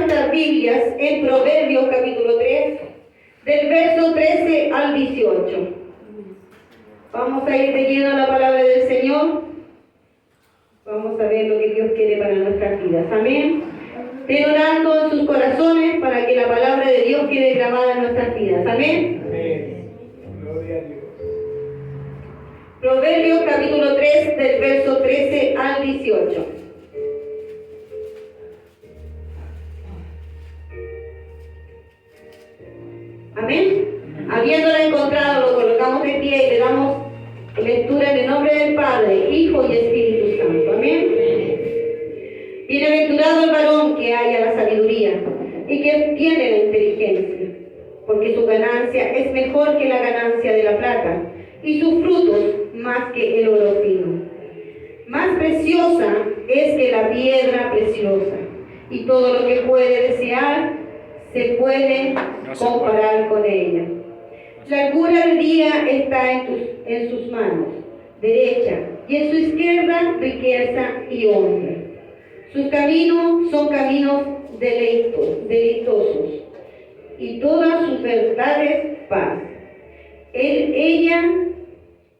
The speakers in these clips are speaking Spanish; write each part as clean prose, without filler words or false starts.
nuestras Biblias en Proverbios capítulo 3, del verso 13 al 18. Vamos a ir de lleno a la palabra del Señor. Vamos a ver lo que Dios quiere para nuestras vidas. Amén. Estén orando en sus corazones para que la palabra de Dios quede grabada en nuestras vidas. Amén. Amén. Gloria a Dios. Proverbios capítulo 3, del verso 13 al 18. Amén. Habiéndola encontrado, lo colocamos de pie y le damos lectura en el nombre del Padre, Hijo y Espíritu Santo. Amén. Bienaventurado el varón que halla la sabiduría y que tiene la inteligencia, porque su ganancia es mejor que la ganancia de la plata y sus frutos más que el oro fino. Más preciosa es que la piedra preciosa, y todo lo que puede desear se puede comparar con ella. La largura del día está en sus manos derecha, y en su izquierda riqueza y honra. Sus caminos son caminos deleitosos, y todas sus verdades paz. Ella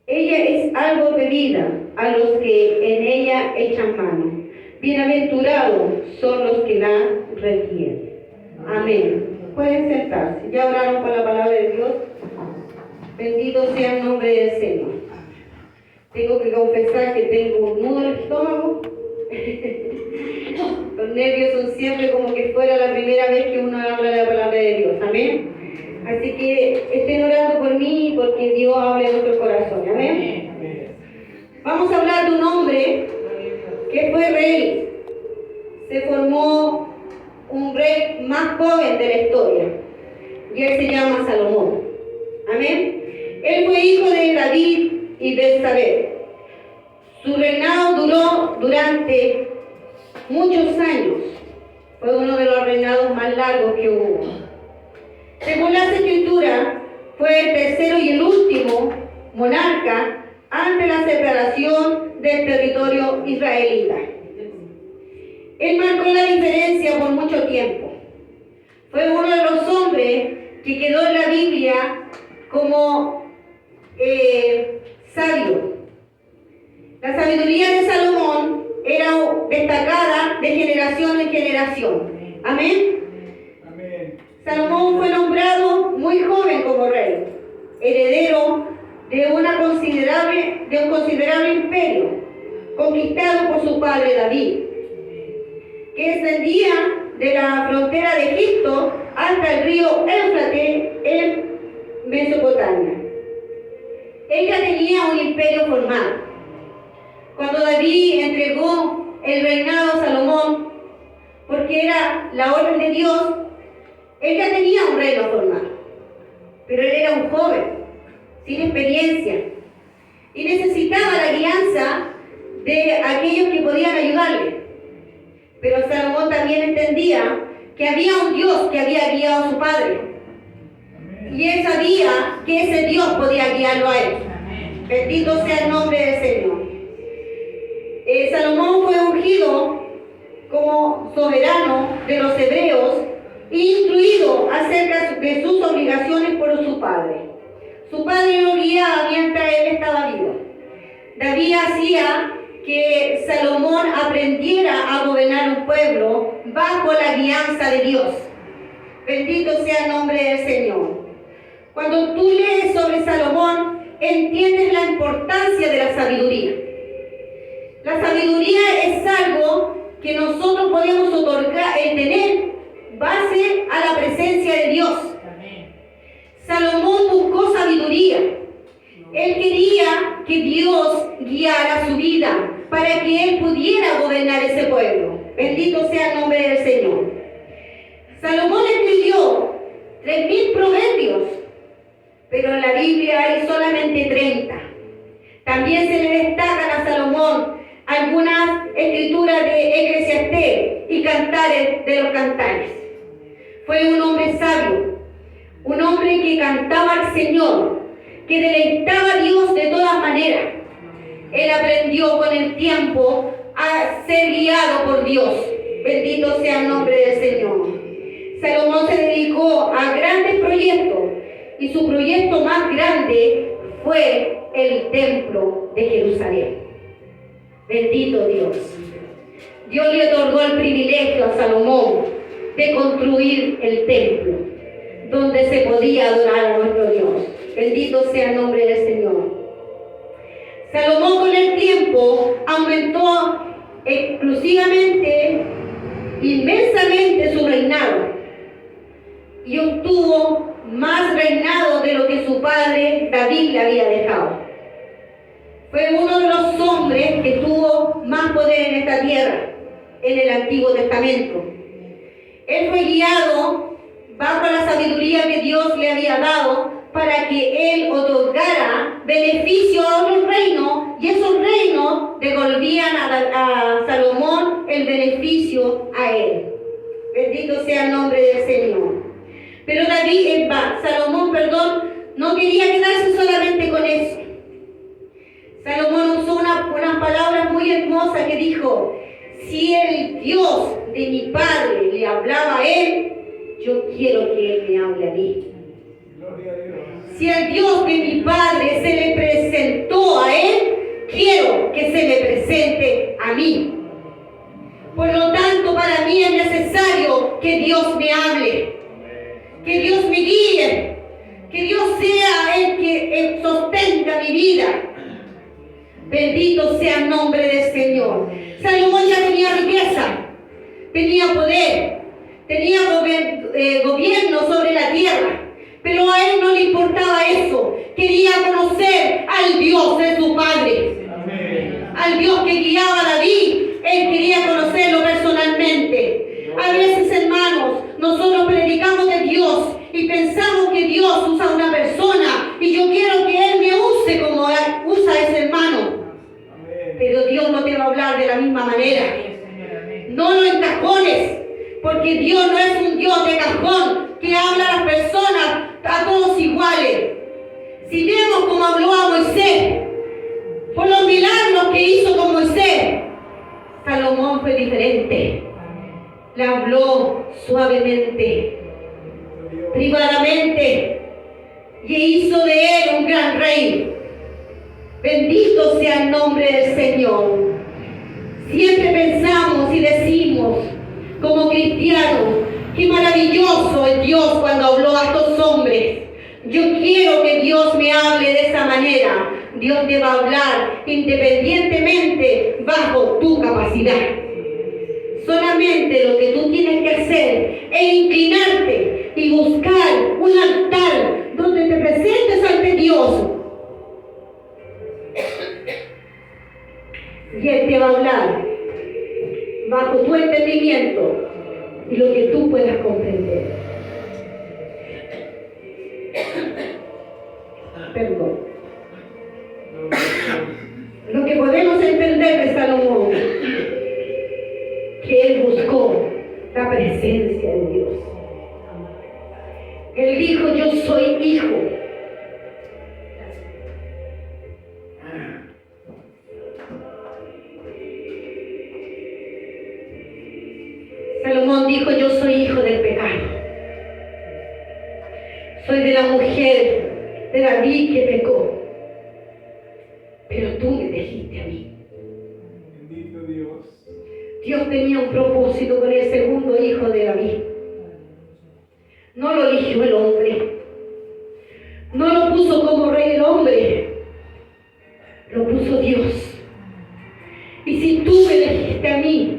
es algo bebida a los que en ella echan mano. Bienaventurados son los que la retienen. Amén. Pueden sentarse. ¿Ya oraron por la palabra de Dios? Bendito sea el nombre del Señor. Tengo que confesar que tengo un nudo en el estómago. Los nervios son siempre como que fuera la primera vez que uno habla de la palabra de Dios. Amén. Así que estén orando por mí y porque Dios hable en nuestro corazón. Amén. Vamos a hablar de un hombre que fue rey. Se formó un rey más joven de la historia. Y él se llama Salomón. Amén. Él fue hijo de David y Betsabé. Su reinado duró durante muchos años. Fue uno de los reinados más largos que hubo. Según las escrituras, fue el tercero y el último monarca ante la separación del territorio israelita. Él marcó la diferencia por mucho tiempo. Fue uno de los hombres que quedó en la Biblia como sabio. La sabiduría de Salomón era destacada de generación en generación. Amén. Salomón fue nombrado muy joven como rey, heredero de un considerable imperio, conquistado por su padre David, que extendía de la frontera de Egipto hasta el río Éufrates en Mesopotamia. Él ya tenía un imperio formado. Cuando David entregó el reinado a Salomón, porque era la orden de Dios, él ya tenía un reino formado, pero él era un joven, sin experiencia, y necesitaba la guianza de aquellos que podían ayudarle. Pero Salomón también entendía que había un Dios que había guiado a su padre, y él sabía que ese Dios podía guiarlo a él. Bendito sea el nombre del Señor. Salomón fue ungido como soberano de los hebreos, instruido acerca de sus obligaciones por su padre. Su padre lo guiaba mientras él estaba vivo. David hacía que Salomón aprendiera a gobernar un pueblo bajo la guianza de Dios. Bendito sea el nombre del Señor. Cuando tú lees sobre Salomón, entiendes la importancia de la sabiduría. La sabiduría es algo que nosotros podemos otorgar, tener base a la presencia de Dios. Salomón buscó sabiduría. Él quería que Dios guiara su vida para que él pudiera gobernar ese pueblo. Bendito sea el nombre del Señor. Salomón escribió 3.000 proverbios, pero en la Biblia hay solamente 30. También se le destacan a Salomón algunas escrituras de Eclesiastés y cantares de los cantares. Fue un hombre sabio, un hombre que cantaba al Señor, que deleitaba a Dios de todas maneras. Él aprendió con el tiempo a ser guiado por Dios. Bendito sea el nombre del Señor. Salomón se dedicó a grandes proyectos y su proyecto más grande fue el templo de Jerusalén. Bendito Dios. Dios le otorgó el privilegio a Salomón de construir el templo donde se podía adorar a nuestro Dios. Bendito sea el nombre del Señor. Salomón con el tiempo aumentó exclusivamente, inmensamente su reinado y obtuvo más reinado de lo que su padre David le había dejado. Fue uno de los hombres que tuvo más poder en esta tierra, en el Antiguo Testamento. Él fue guiado bajo la sabiduría que Dios le había dado para que él otorgara beneficio a otros reinos, y esos reinos devolvían a Salomón el beneficio a él. Bendito sea el nombre del Señor. Pero Salomón, no quería quedarse solamente con eso. Salomón usó unas palabras muy hermosas que dijo: si el Dios de mi padre le hablaba a él, yo quiero que él me hable a mí. Gloria a Dios. Si el Dios de mi padre se le presentó a él, quiero que se le presente a mí. Por lo tanto, para mí es necesario que Dios me hable, que Dios me guíe, que Dios sea el que sostenga mi vida. Bendito sea el nombre del Señor. Salomón ya tenía riqueza, tenía poder, tenía gobierno sobre la tierra, pero a él no le importaba eso. Quería conocer al Dios de su padre. Amén. Al Dios que guiaba a David, él quería conocerlo personalmente. A veces, hermanos, nosotros predicamos de Dios y pensamos que Dios usa a una persona, y yo quiero que Él me use como usa a ese hermano. Amén. Pero Dios no te va a hablar de la misma manera. No lo encajones, porque Dios no es un Dios de cajón que habla a las personas a todos iguales. Si vemos cómo habló a Moisés, por los milagros que hizo con Moisés, Salomón fue diferente. Le habló suavemente, privadamente, y hizo de él un gran rey. Bendito sea el nombre del Señor. Siempre pensamos y decimos como cristianos: qué maravilloso es Dios cuando habló a estos hombres. Yo quiero que Dios me hable de esa manera. Dios te va a hablar independientemente bajo tu capacidad. Solamente lo que tú tienes que hacer es inclinarte y buscar un altar donde te presentes ante Dios. Y Él te va a hablar bajo tu entendimiento y lo que tú puedas comprender. Perdón. Lo que podemos entender de Salomón, que él buscó la presencia de Dios. Él dijo: yo soy hijo. Salomón dijo: yo soy hijo del pecado. Soy de la mujer de David que pecó. Pero tú me elegiste a mí. Bendito Dios. Dios tenía un propósito con el segundo hijo de David. No lo eligió el hombre. No lo puso como rey el hombre. Lo puso Dios. Y si tú me elegiste a mí,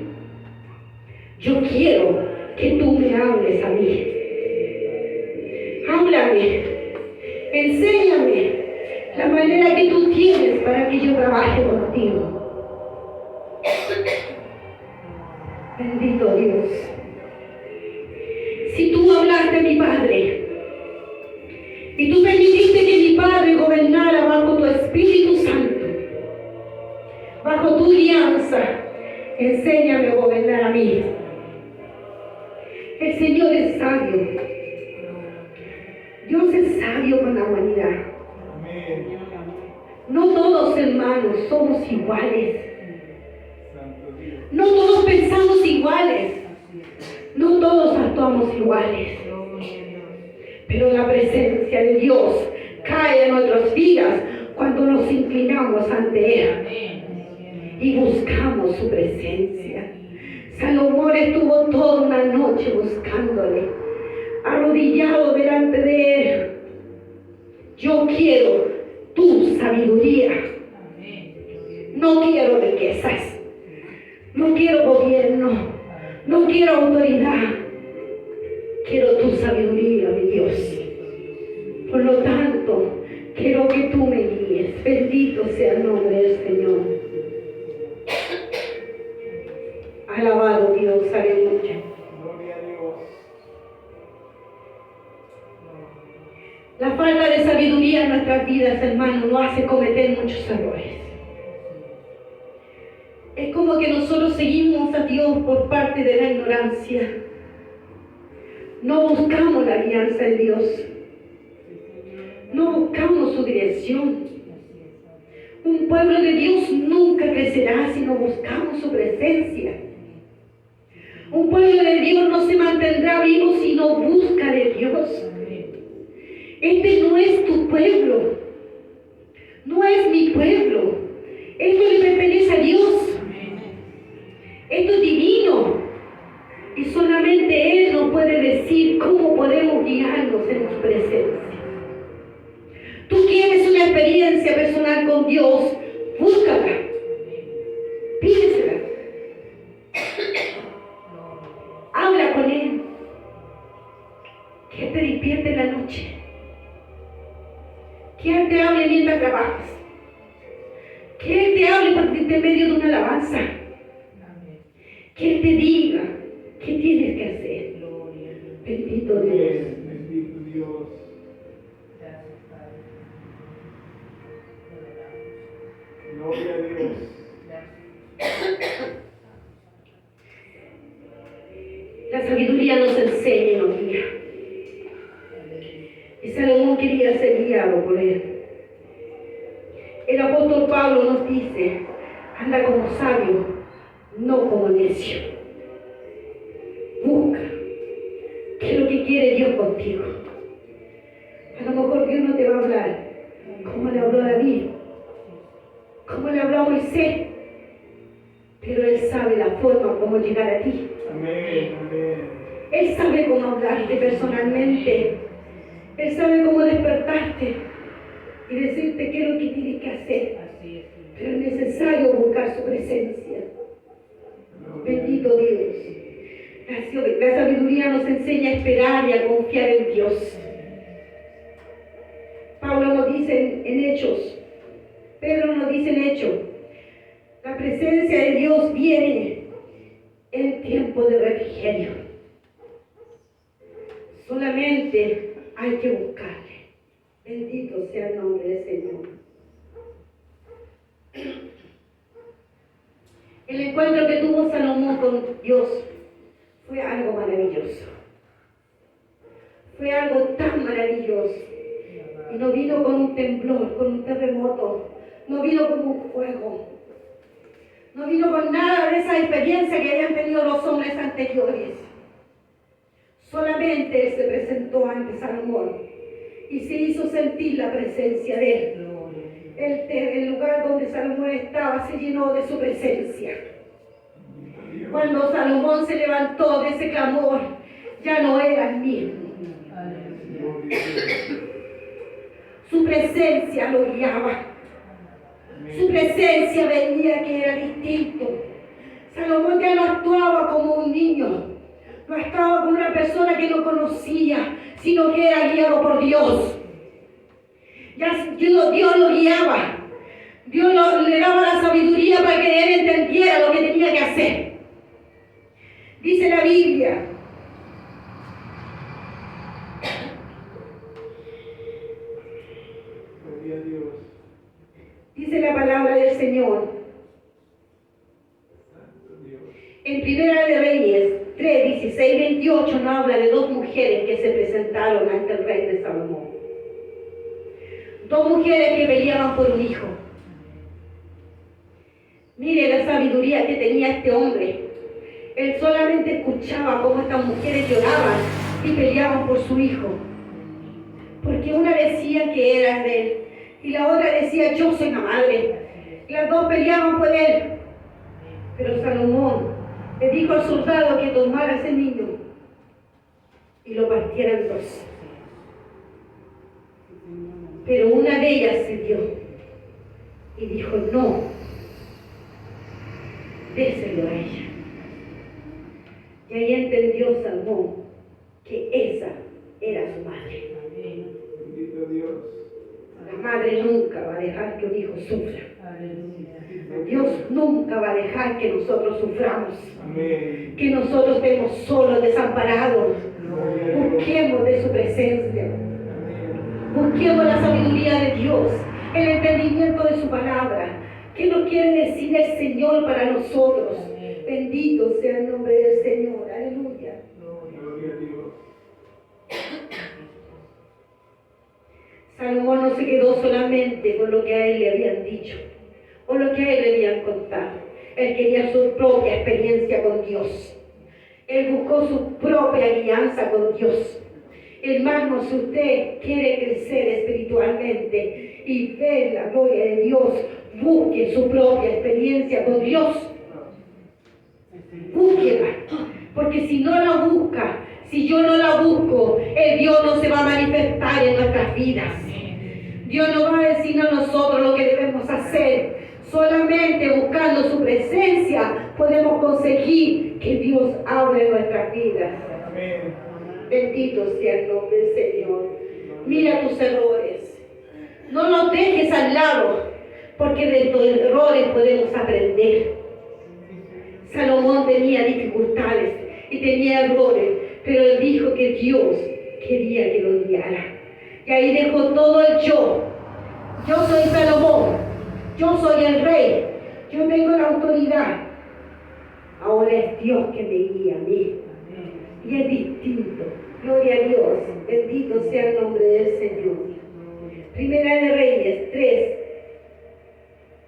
yo quiero que tú me hables a mí. Háblame. Enséñame la manera que tú tienes para que yo trabaje contigo. Bendito Dios. Si tú hablaste a mi Padre y tú permitiste que mi Padre gobernara bajo tu Espíritu Santo, bajo tu guianza, enséñame a gobernar a mí. El Señor es sabio. Dios es sabio con la humanidad. Amén. No todos, hermanos, somos iguales. Santo Dios. No todos pensamos iguales. No todos actuamos iguales. Pero la presencia de Dios cae en nuestras vidas cuando nos inclinamos ante Él y buscamos su presencia. Salomón estuvo toda una noche buscándole, arrodillado delante de Él. Yo quiero tu sabiduría. No quiero riquezas. No quiero gobierno. No quiero autoridad. Quiero tu sabiduría, mi Dios. Por lo tanto, quiero que tú me guíes. Bendito sea el nombre del Señor. Alabado Dios, aleluya. Gloria a Dios. La falta de sabiduría en nuestras vidas, hermano, nos hace cometer muchos errores. Es como que nosotros seguimos a Dios por parte de la ignorancia. No buscamos la alianza de Dios. No buscamos su dirección. Un pueblo de Dios nunca crecerá si no buscamos su presencia. Un pueblo de Dios no se mantendrá vivo si no busca de Dios. Este no es tu pueblo. No es mi pueblo. Esto le pertenece a Dios. Esto es divino. Y solamente Él nos puede decir cómo podemos guiarnos en su presencia. Tú quieres una experiencia personal con Dios, búscala. Pídesela. Habla con Él. Que Él te despierte en la noche. Que Él te hable mientras trabajas. Que Él te hable por medio de una alabanza. Que Él te diga qué tienes que hacer. Bendito Dios. Bendito Dios. Gloria a Dios. La sabiduría nos enseña y nos guía. Y Salomón quería ser guiado por Él. El apóstol Pablo nos dice, anda como sabio, no como necio. Busca. ¿Qué es lo que quiere Dios contigo? A lo mejor Dios no te va a hablar como le habló a David, como le habló a Moisés, pero Él sabe la forma como llegar a ti. Amén, amén. Él sabe cómo hablarte personalmente. Él sabe cómo despertarte y decirte qué es lo que tienes que hacer. Pero es necesario buscar su presencia. Bendito Dios. La sabiduría nos enseña a esperar y a confiar en Dios. Pablo nos dice en Hechos, Pedro nos dice en Hechos, la presencia de Dios viene en tiempo de refrigerio. Solamente hay que buscarle. Bendito sea el nombre del Señor. El encuentro que tuvo Salomón con Dios fue algo maravilloso. Fue algo tan maravilloso. Y no vino con un temblor, con un terremoto. No vino con un fuego. No vino con nada de esa experiencia que habían tenido los hombres anteriores. Solamente Él se presentó ante Salomón y se hizo sentir la presencia de Él. El lugar donde Salomón estaba se llenó de su presencia. Cuando Salomón se levantó de ese clamor, ya no era el mismo. Su presencia lo guiaba. Su presencia veía que era distinto. Salomón ya no actuaba como un niño. No actuaba como una persona que no conocía, sino que era guiado por Dios. Dios lo guiaba. Dios le daba la sabiduría para que él entendiera lo que tenía que hacer. Dice la Biblia. Gloria a Dios. Dice la palabra del Señor. Santo Dios. En Primera de Reyes 3, 16, 28 nos habla de dos mujeres que se presentaron ante el rey de Salomón. Dos mujeres que peleaban por un hijo. Mire la sabiduría que tenía este hombre. Él solamente escuchaba cómo estas mujeres lloraban y peleaban por su hijo. Porque una decía que era de él y la otra decía yo soy la madre. Las dos peleaban por él. Pero Salomón le dijo al soldado que tomara ese niño y lo partiera en dos. Pero una de ellas cedió y dijo no, déselo a ella. Y ahí entendió Salomón que esa era su madre. Bendito Dios. La madre nunca va a dejar que un hijo sufra. Dios nunca va a dejar que nosotros suframos. Amén. Que nosotros estemos solos, desamparados. Busquemos de su presencia. Busquemos la sabiduría de Dios, el entendimiento de su palabra. ¿Qué nos quiere decir el Señor para nosotros? Bendito sea el nombre del Señor. Aleluya. Gloria a Dios. Salomón no se quedó solamente con lo que a él le habían dicho o lo que a él le habían contado. Él quería su propia experiencia con Dios. Él buscó su propia alianza con Dios. Hermano, si usted quiere crecer espiritualmente y ver la gloria de Dios, busque su propia experiencia con Dios. Búsquela, porque si no la busca, si yo no la busco, el Dios no se va a manifestar en nuestras vidas. Dios no va a decir a nosotros lo que debemos hacer. Solamente buscando su presencia podemos conseguir que Dios hable nuestras vidas. Amén. Bendito sea el nombre del Señor. Mira tus errores. No los dejes al lado, porque de tus errores podemos aprender. Salomón tenía dificultades y tenía errores, pero él dijo que Dios quería que lo guiara. Y ahí dejó todo el yo. Yo soy Salomón, yo soy el rey, yo tengo la autoridad. Ahora es Dios que me guía a mí. Y es distinto. Gloria a Dios. Bendito sea el nombre del Señor. Primera de Reyes 3,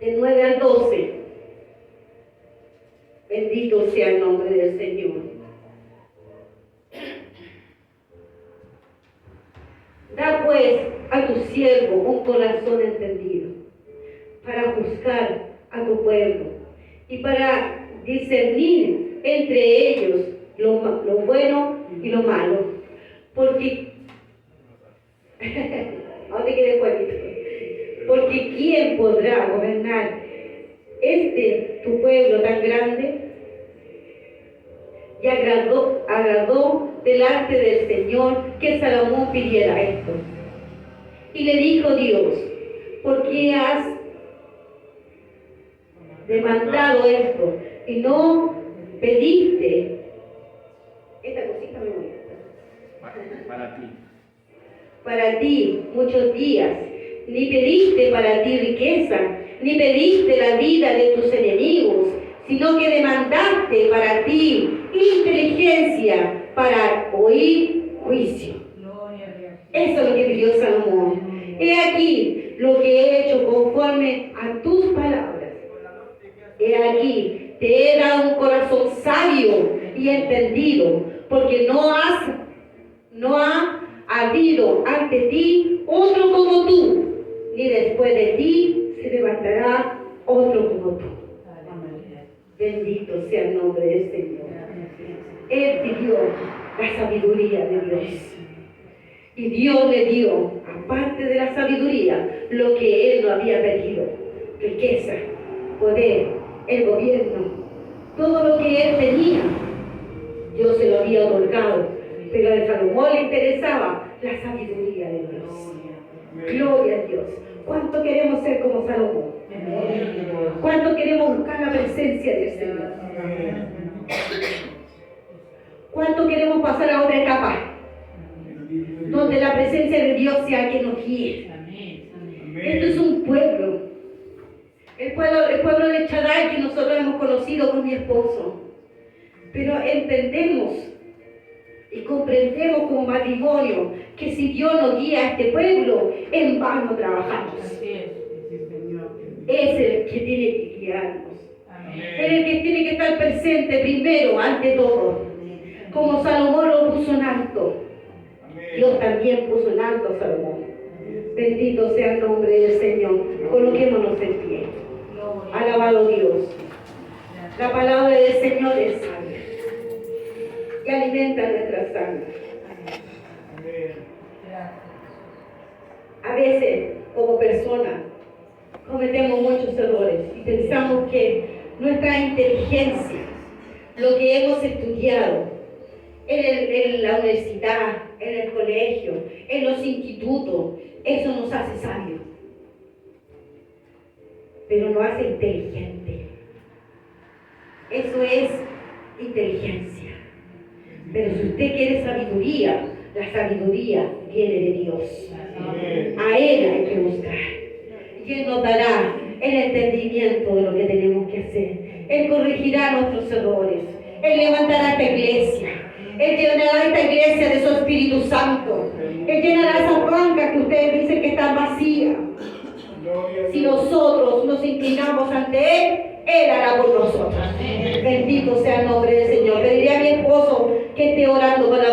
del 9 al 12. Bendito sea el nombre del Señor. Da pues a tu siervo un corazón entendido para juzgar a tu pueblo y para discernir entre ellos lo bueno y lo malo. Porque, no te quedes cuadrito. Porque ¿quién podrá gobernar tu pueblo tan grande? Y agradó delante del Señor que Salomón pidiera esto. Y le dijo Dios, ¿por qué has demandado esto? Y no pediste. Esta cosita me molesta. Para ti muchos días. Ni pediste para ti riqueza, ni pediste la vida de tus enemigos, sino que demandaste para ti inteligencia para oír juicio. Eso es lo que pidió Salomón. He aquí lo que he hecho conforme a tus palabras. He aquí, te he dado un corazón sabio y entendido, porque no ha habido ante ti otro como tú, ni después de ti se levantará otro como tú. Bendito sea el nombre del Señor. Él pidió la sabiduría de Dios. Y Dios le dio, aparte de la sabiduría, lo que él no había pedido: riqueza, poder, el gobierno, todo lo que él tenía, Dios se lo había otorgado. Pero a Salomón le interesaba la sabiduría de Dios. Gloria a Dios. ¿Cuánto queremos ser como Salomón? ¿Cuánto queremos buscar la presencia del Señor? ¿Cuánto queremos pasar a otra etapa donde la presencia de Dios sea quien nos guíe? Esto es un pueblo. El pueblo de Shaddai que nosotros hemos conocido con mi esposo. Pero entendemos y comprendemos como matrimonio que si Dios nos guía a este pueblo, en vano trabajamos. Es el que tiene que guiarnos. Él es el que tiene que estar presente primero, ante todo. Como Salomón lo puso en alto, Dios también puso en alto a Salomón. Bendito sea el nombre del Señor. Coloquémonos en pie. Alabado Dios. La palabra del Señor es sabia y alimenta nuestras almas. A veces, como personas, cometemos muchos errores y pensamos que nuestra inteligencia, lo que hemos estudiado en la universidad, en el colegio, en los institutos, eso nos hace sabios, pero nos hace inteligentes. Eso es inteligencia. Pero si usted quiere sabiduría, la sabiduría viene de Dios. A Él hay que buscar. Y Él nos dará el entendimiento de lo que tenemos que hacer. Él corregirá nuestros errores. Él levantará esta iglesia. Él llenará esta iglesia de su Espíritu Santo. Él llenará esas bancas que ustedes dicen que están vacías. Si nosotros nos inclinamos ante Él, Él hará por nosotros. Bendito sea el nombre del Señor. Pediría a mi esposo que esté orando para